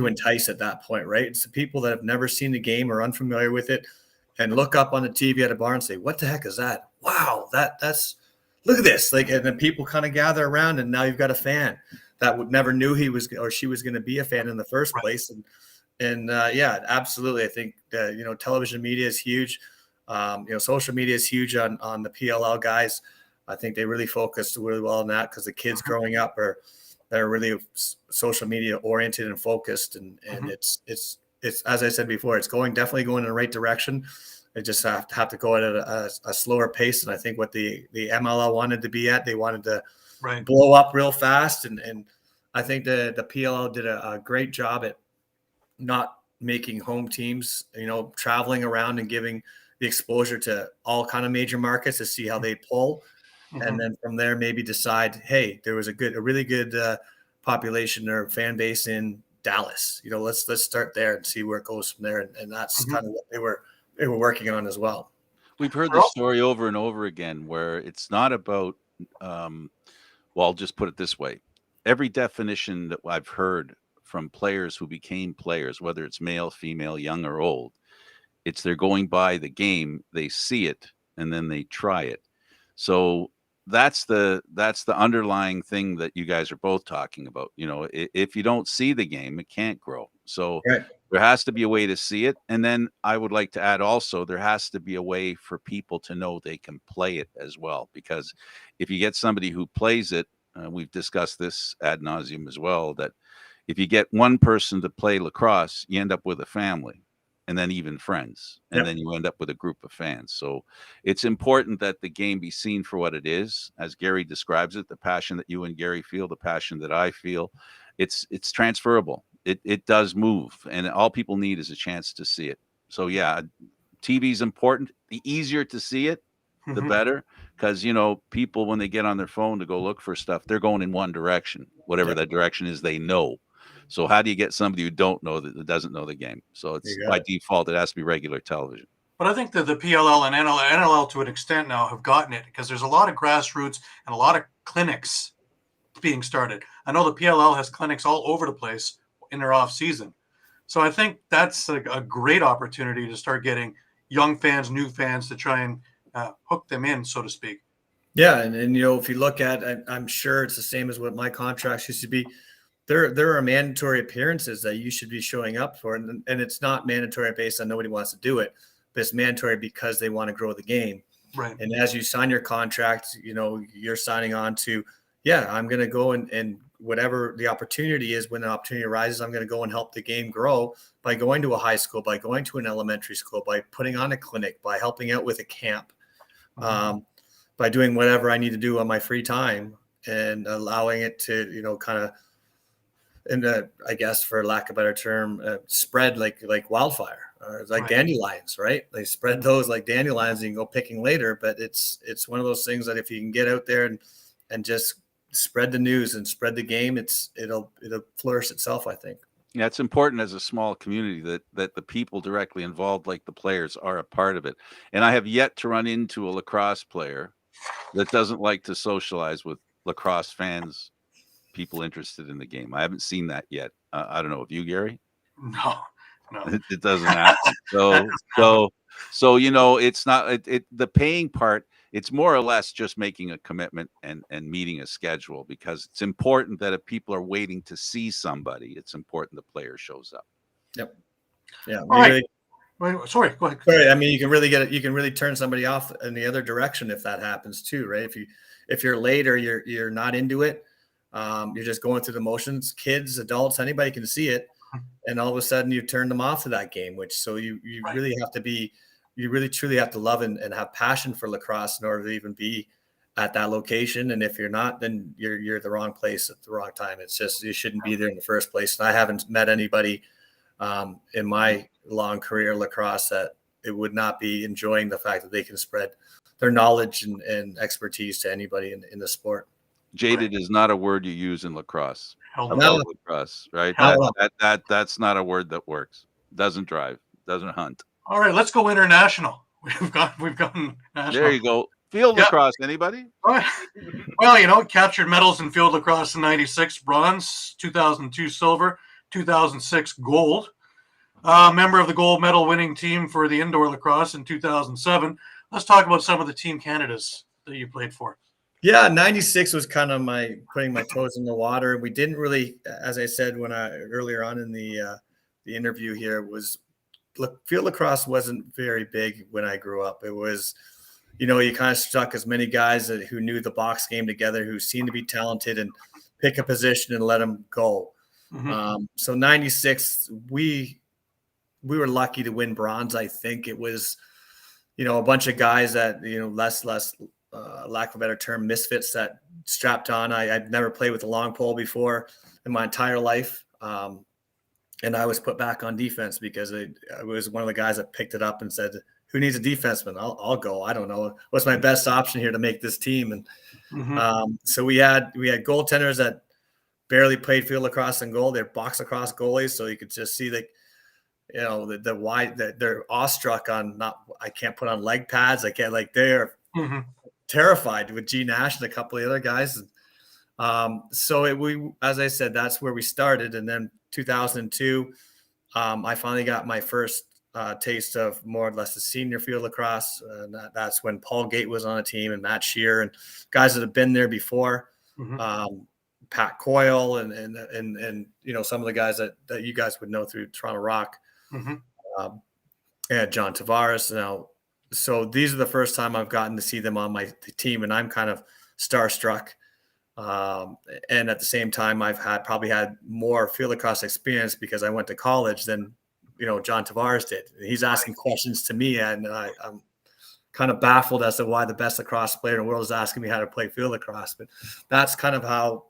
entice at that point, right? It's the people that have never seen the game or unfamiliar with it, and look up on the TV at a bar and say, "What the heck is that? Wow, that's look at this!" And then people kind of gather around, and now you've got a fan that never knew he was or she was going to be a fan in the first place. And yeah, absolutely. I think television media is huge. Social media is huge on the PLL guys. I think they really focused really well on that, because the kids growing up are really social media oriented and focused. And it's as I said before, it's definitely going in the right direction. They just have to go at a slower pace. And I think what the MLL wanted to be at, they wanted to blow up real fast. And I think the PLL did a great job at not making home teams, traveling around and giving the exposure to all kind of major markets to see how they pull. And then from there, maybe decide, hey, there was a really good population or fan base in Dallas. Let's start there and see where it goes from there. And that's kind of what they were working on as well.
We've heard the story over and over again, where it's not about, I'll just put it this way. Every definition that I've heard from players who became players, whether it's male, female, young, or old, It's they're going by the game, they see it, and then they try it. So that's the underlying thing that you guys are both talking about. If you don't see the game, it can't grow. So
Right.
there has to be a way to see it. And then I would like to add also, there has to be a way for people to know they can play it as well. Because if you get somebody who plays it, we've discussed this ad nauseum as well, that if you get one person to play lacrosse, you end up with a family and then even friends. And
Yep.
then you end up with a group of fans. So it's important that the game be seen for what it is. As Gary describes it, the passion that you and Gary feel, the passion that I feel, it's transferable. It does move, and all people need is a chance to see it. So yeah, TV is important. The easier to see it, the better, because people, when they get on their phone to go look for stuff, they're going in one direction, whatever that direction is, they know. So how do you get somebody who that doesn't know the game? So it's by default, it has to be regular television.
But I think that the PLL and NLL to an extent now have gotten it, because there's a lot of grassroots and a lot of clinics being started. I know the PLL has clinics all over the place in their off season. So I think that's a great opportunity to start getting young fans, new fans, to try and hook them in, so to speak.
Yeah. And if you look at, I'm sure it's the same as what my contracts used to be. There are mandatory appearances that you should be showing up for. And it's not mandatory based on nobody wants to do it, but it's mandatory because they want to grow the game.
Right.
And as you sign your contract, you're signing on to, I'm going to go and whatever the opportunity is, when the opportunity arises, I'm going to go and help the game grow by going to a high school, by going to an elementary school, by putting on a clinic, by helping out with a camp, by doing whatever I need to do on my free time, and allowing it to, kind of, and I guess, for lack of a better term, spread like wildfire, or like dandelions, right? They spread those like dandelions, and you can go picking later. But it's one of those things that if you can get out there and just spread the news and spread the game, it'll flourish itself, I think.
Yeah, it's important as a small community that the people directly involved, like the players, are a part of it. And I have yet to run into a lacrosse player that doesn't like to socialize with lacrosse fans, people interested in the game. I haven't seen that yet. I don't know. Have you, Gary?
No.
It doesn't happen. So it's not the paying part. It's more or less just making a commitment and meeting a schedule, because it's important that if people are waiting to see somebody, it's important the player shows up.
Yep. Yeah.
All right. Sorry, go ahead.
Sorry, I mean, you can really turn somebody off in the other direction if that happens too, right? If you're late or you're not into it, you're just going through the motions. Kids, adults, anybody can see it, and all of a sudden you turn them off to that game. So you really have to be. You really truly have to love and have passion for lacrosse in order to even be at that location. And if you're not, then you're at the wrong place at the wrong time. It's just, you shouldn't be there in the first place. And I haven't met anybody in my long career lacrosse that it would not be enjoying the fact that they can spread their knowledge and expertise to anybody in the sport.
Jaded is not a word you use in lacrosse.
No.
Lacrosse, right?
No.
That's not a word that works. Doesn't drive. Doesn't hunt.
All right, let's go international. We've gotten national.
There you go. Field lacrosse. Anybody?
Well, captured medals in field lacrosse in '96, bronze, 2002 silver, 2006 gold. Member of the gold medal winning team for the indoor lacrosse in 2007. Let's talk about some of the Team Canadas that you played for.
Yeah, 96 was kind of my putting my toes in the water. We didn't really, as I said earlier on in the interview here, field lacrosse wasn't very big when I grew up. It was, you kind of stuck as many guys who knew the box game together, who seemed to be talented, and pick a position and let them go. So 96, we were lucky to win bronze. I think it was, a bunch of guys that, less lack of a better term, misfits that strapped on. I'd never played with a long pole before in my entire life. And I was put back on defense because I was one of the guys that picked it up and said, "Who needs a defenseman? I'll go. I don't know what's my best option here to make this team." And so we had goaltenders that barely played field lacrosse and goal. They're box lacrosse goalies, so you could just see they're awestruck on I can't put on leg pads. I can't, they're terrified with G Nash and a couple of other guys. So as I said, that's where we started. And then 2002, I finally got my first taste of more or less the senior field lacrosse. That's when Paul Gate was on a team, and Matt Shear, and guys that have been there before. Pat Coyle and some of the guys that you guys would know through Toronto Rock. And John Tavares now. So these are the first time I've gotten to see them on my team, and I'm kind of starstruck. And at the same time, I've probably had more field lacrosse experience because I went to college than John Tavares did. He's asking questions to me, and I'm kind of baffled as to why the best lacrosse player in the world is asking me how to play field lacrosse. But that's kind of how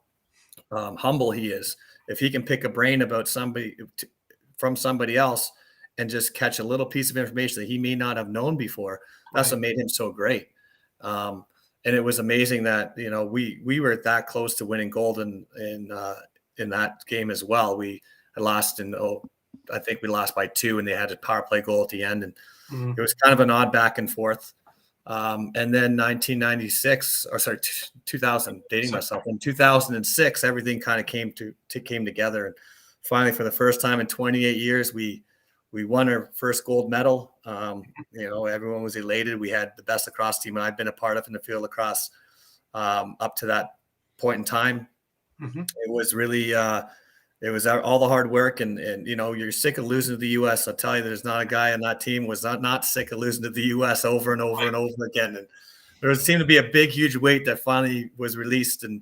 humble he is. If he can pick a brain about somebody from somebody else and just catch a little piece of information that he may not have known before, that's what made him so great. And it was amazing that we were that close to winning gold in that game as well. We had lost I think we lost by 2, and they had a power play goal at the end, and it was kind of an odd back and forth. And then 2000, dating myself, in 2006, everything kind of came together, and finally, for the first time in 28 years, we won our first gold medal. Everyone was elated. We had the best lacrosse team I've been a part of in the field lacrosse up to that point in time. It was really it was all the hard work, and you're sick of losing to the U.S. I'll tell you, there's not a guy on that team was not sick of losing to the U.S. over and over and over again. And there seemed to be a big, huge weight that finally was released, and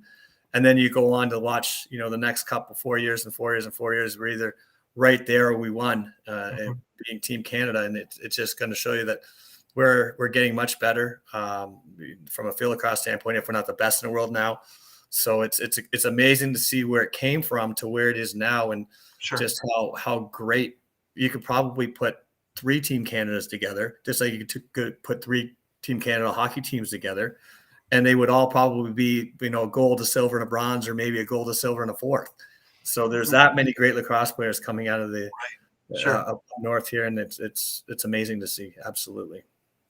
then you go on to watch, the next couple 4 years and 4 years and 4 years. We're either right there or we won, and being Team Canada, and it's just going to show you that we're getting much better from a field lacrosse standpoint. If we're not the best in the world now. So it's amazing to see where it came from to where it is now, and just how great you could probably put 3 Team Canadas together, just like you could put 3 Team Canada hockey teams together, and they would all probably be gold, a silver, and a bronze, or maybe a gold, a silver, and a fourth. So there's that many great lacrosse players coming out of the up north here, and it's amazing to see. Absolutely.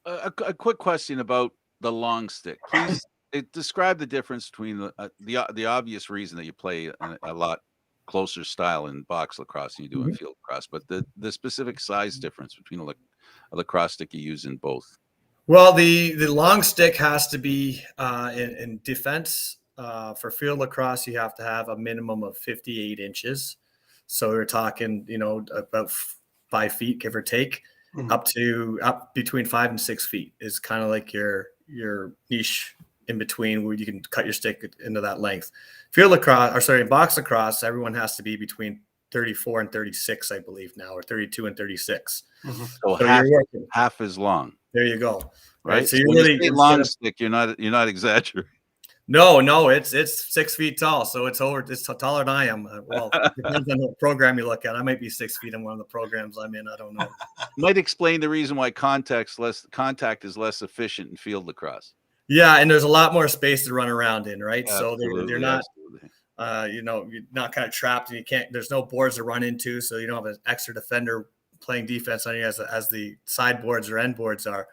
A quick question about the long stick, please. Describe the difference between the obvious reason that you play a lot closer style in box lacrosse than you do in field lacrosse, but the specific size difference between a lacrosse stick you use in both.
Well, the long stick has to be in defense. For field lacrosse, you have to have a minimum of 58 inches. So we're talking, about 5 feet, give or take, up between 5 and 6 feet is kind of like your niche in between, where you can cut your stick into that length. In box lacrosse, everyone has to be between 34 and 36, I believe now, or 32 and 36.
So half as long.
There you go.
Right. So you're really long stick. You're not exaggerating.
No, it's 6 feet tall, so it's taller than I am. Well, it depends on what program you look at. I might be 6 feet in one of the programs I'm in. I don't know.
Might explain the reason why contact is less efficient in field lacrosse.
Yeah, and there's a lot more space to run around in, right?
Absolutely,
so they're not, you're not kind of trapped, and there's no boards to run into, so you don't have an extra defender playing defense on you as the side boards or end boards are.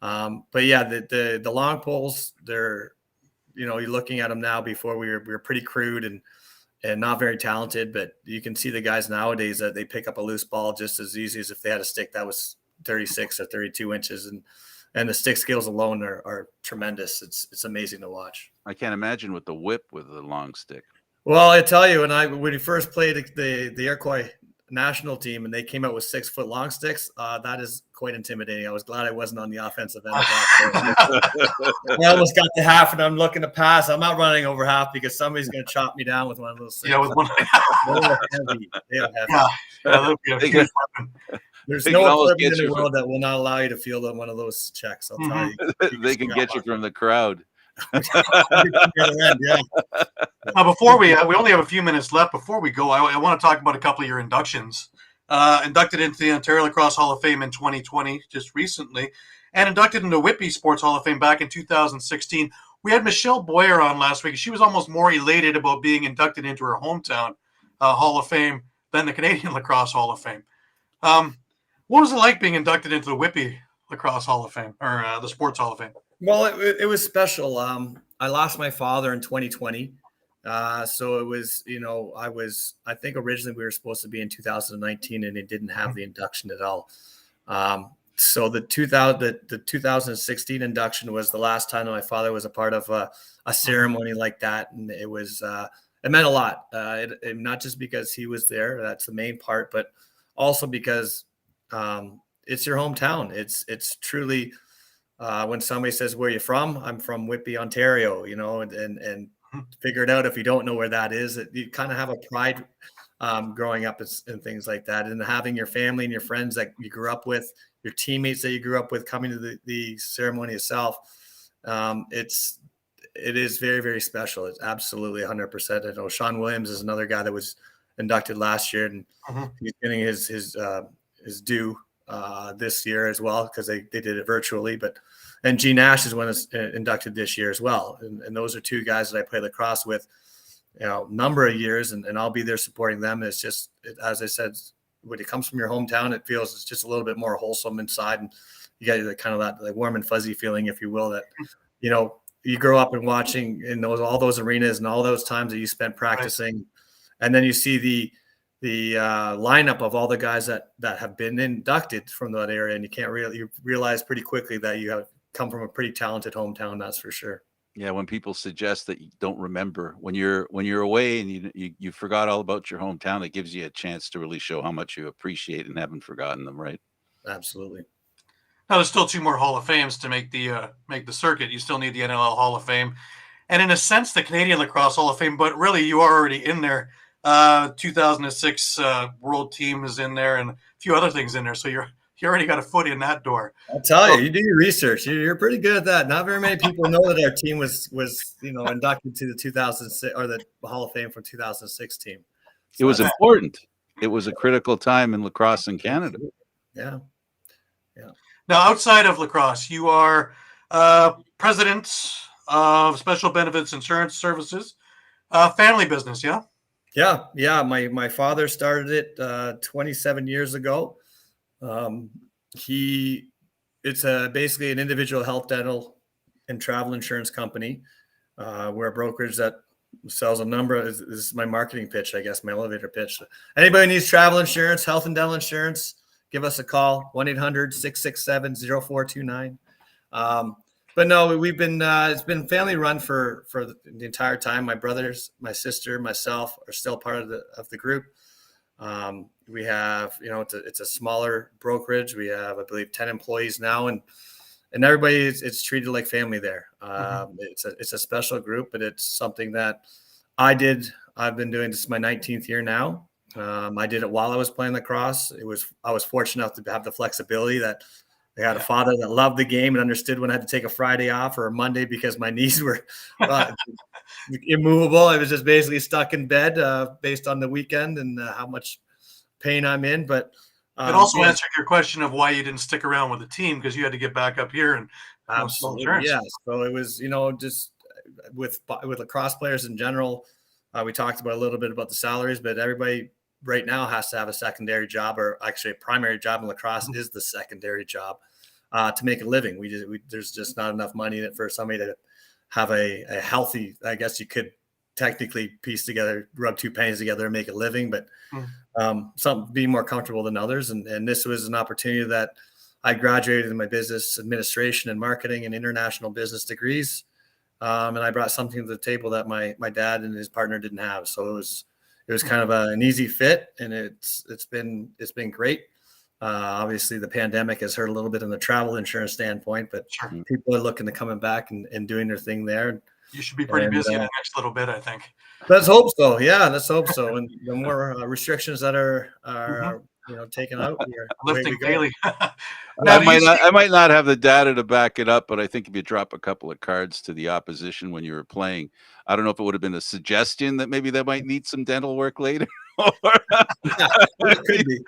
But yeah, the long poles, they're, you're looking at them now. Before we were pretty crude and not very talented, but you can see the guys nowadays that they pick up a loose ball just as easy as if they had a stick that was 36 or 32 inches, and the stick skills alone are tremendous. It's amazing to watch.
I can't imagine with the whip with the long stick.
Well, I tell you, when we first played the Iroquois national team and they came out with 6 foot long sticks, that is quite intimidating. I was glad I wasn't on the offensive end of that. I almost got to half, and I'm looking to pass. I'm not running over half because somebody's going to chop me down with one of those things.
Yeah, with one.
They are heavy. There's no equipment in the world that will not allow you to field on one of those checks. I'll tell you.
They can get you from the crowd.
Before we only have a few minutes left. Before we go, I want to talk about a couple of your inductions. Inducted into the Ontario Lacrosse Hall of Fame in 2020, just recently, and inducted into Whitby Sports Hall of Fame back in 2016. We had Michelle Boyer on last week. She was almost more elated about being inducted into her hometown Hall of Fame than the Canadian Lacrosse Hall of Fame. What was it like being inducted into the Whitby Lacrosse Hall of Fame, or the Sports Hall of Fame?
Well, it was special. I lost my father in 2020. So it was, I think originally we were supposed to be in 2019, and it didn't have the induction at all. So the 2016 induction was the last time that my father was a part of a ceremony like that, and it was it meant a lot. It not just because he was there, that's the main part, but also because it's your hometown. It's truly when somebody says, "Where are you from?" I'm from Whitby, Ontario. And figure it out if you don't know where that is. You kind of have a pride growing up and things like that, and having your family and your friends that you grew up with, your teammates that you grew up with, coming to the ceremony itself. It is very, very special. It's absolutely 100%. I know Sean Williams is another guy that was inducted last year, and he's getting his due this year as well, because they did it virtually. And G Nash is one that's inducted this year as well. And those are two guys that I play lacrosse with, number of years, and I'll be there supporting them. It's just, as I said, when it comes from your hometown, it feels it's just a little bit more wholesome inside, and you got kind of that warm and fuzzy feeling, if you will, that you grow up and watching in all those arenas and all those times that you spent practicing, right. And then you see the lineup of all the guys that have been inducted from that area, and you realize pretty quickly that you have come from a pretty talented hometown, that's for sure.
Yeah, when people suggest that you don't remember when you're away and you forgot all about your hometown, it gives you a chance to really show how much you appreciate and haven't forgotten them, right?
Absolutely.
Now there's still 2 more Hall of Fames to make the circuit. You still need the NLL Hall of Fame, and in a sense, the Canadian Lacrosse Hall of Fame. But really, you are already in there. 2006 World Team is in there, and a few other things in there. So you already got a foot in that door.
I'll tell you, you do your research. You're pretty good at that. Not very many people know that our team was inducted to the 2006 or the Hall of Fame from 2006 team.
So it was important. It was a critical time in lacrosse in Canada.
Yeah.
Now, outside of lacrosse, you are president of Special Benefits Insurance Services, family business, yeah?
Yeah. My father started it 27 years ago. It's basically an individual health, dental, and travel insurance company. We're a brokerage that sells a number of, this is my marketing pitch, I guess, my elevator pitch. Anybody needs travel insurance, health and dental insurance, give us a call, 1-800-667-0429. But no, we've been, it's been family run for the entire time. My brothers, my sister, myself are still part of the group. We have, it's a smaller brokerage. We have, I believe, 10 employees now, and everybody it's treated like family there. It's a special group, but it's something that I've been doing. This is my 19th year now. I did it while I was playing lacrosse. I was fortunate enough to have the flexibility that I had a father that loved the game and understood when I had to take a Friday off or a Monday because my knees were immovable. I was just basically stuck in bed based on the weekend and how much pain I'm in. But
it also answered your question of why you didn't stick around with the team, because you had to get back up here and
absolutely, yeah. So it was, just with lacrosse players in general, we talked about a little bit about the salaries, but everybody right now has to have a secondary job, or actually a primary job in lacrosse is the secondary job to make a living. There's just not enough money in it for somebody to have a healthy, I guess you could technically rub 2 pennies together and make a living, but some be more comfortable than others. And this was an opportunity that I graduated in my business administration and marketing and international business degrees. And I brought something to the table that my dad and his partner didn't have. So it was kind of an easy fit, and it's been great. Obviously the pandemic has hurt a little bit on the travel insurance standpoint, but people are looking to coming back and doing their thing there.
You should be pretty busy in the next little bit, I think.
Let's hope so. Yeah, let's hope so. And the more restrictions that are taken out,
lifting daily.
I might not have the data to back it up, but I think if you drop a couple of cards to the opposition when you were playing, I don't know if it would have been a suggestion that maybe they might need some dental work later.
It could be.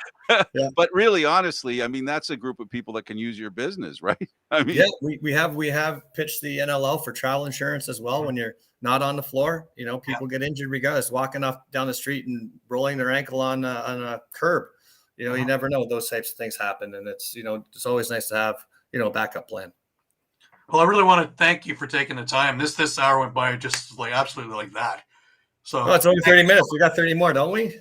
Yeah.
But really, honestly, I mean, that's a group of people that can use your business, right? I mean,
yeah, we have pitched the NLL for travel insurance as well. When you're not on the floor, people get injured regardless, walking off down the street and rolling their ankle on a curb. You never know, those types of things happen, and it's it's always nice to have a backup plan.
Well, I really want to thank you for taking the time. This hour went by just like absolutely like that. So
it's only 30 minutes. We got 30 more, don't we?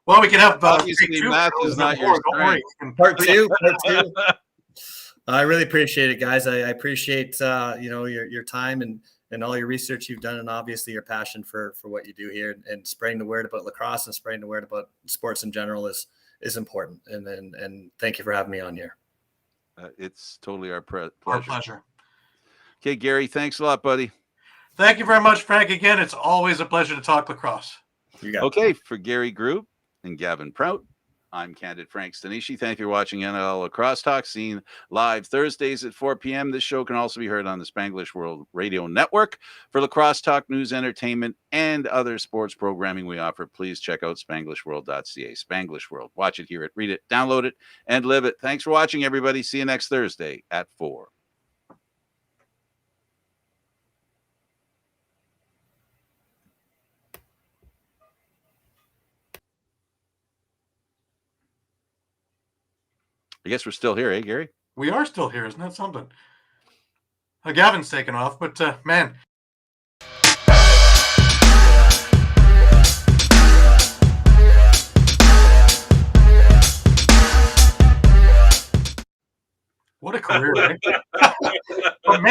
Well, we can have
Obviously,
take two
math
shows
is
or
not your
more. Don't worry.
strength.
We can-
Part two. I really appreciate it, guys. I appreciate your time and all your research you've done, and obviously your passion for what you do here, and spreading the word about lacrosse and spreading the word about sports in general is important. And thank you for having me on here.
It's totally our pleasure.
Our pleasure.
Okay, Gary, thanks a lot, buddy.
Thank you very much, Frank. Again, it's always a pleasure to talk lacrosse.
Okay, for Gary Groob and Gavin Prout, I'm Candid Frank Stanisci. Thank you for watching NLL Lacrosse Talk, seen live Thursdays at 4 p.m. This show can also be heard on the Spanglish World Radio Network. For Lacrosse Talk, news, entertainment, and other sports programming we offer, please check out SpanglishWorld.ca. Spanglish World. Watch it, hear it, read it, download it, and live it. Thanks for watching, everybody. See you next Thursday at 4. I guess we're still here, eh, Gary?
We are still here. Isn't that something? Gavin's taken off, but man. What a career, right? But man,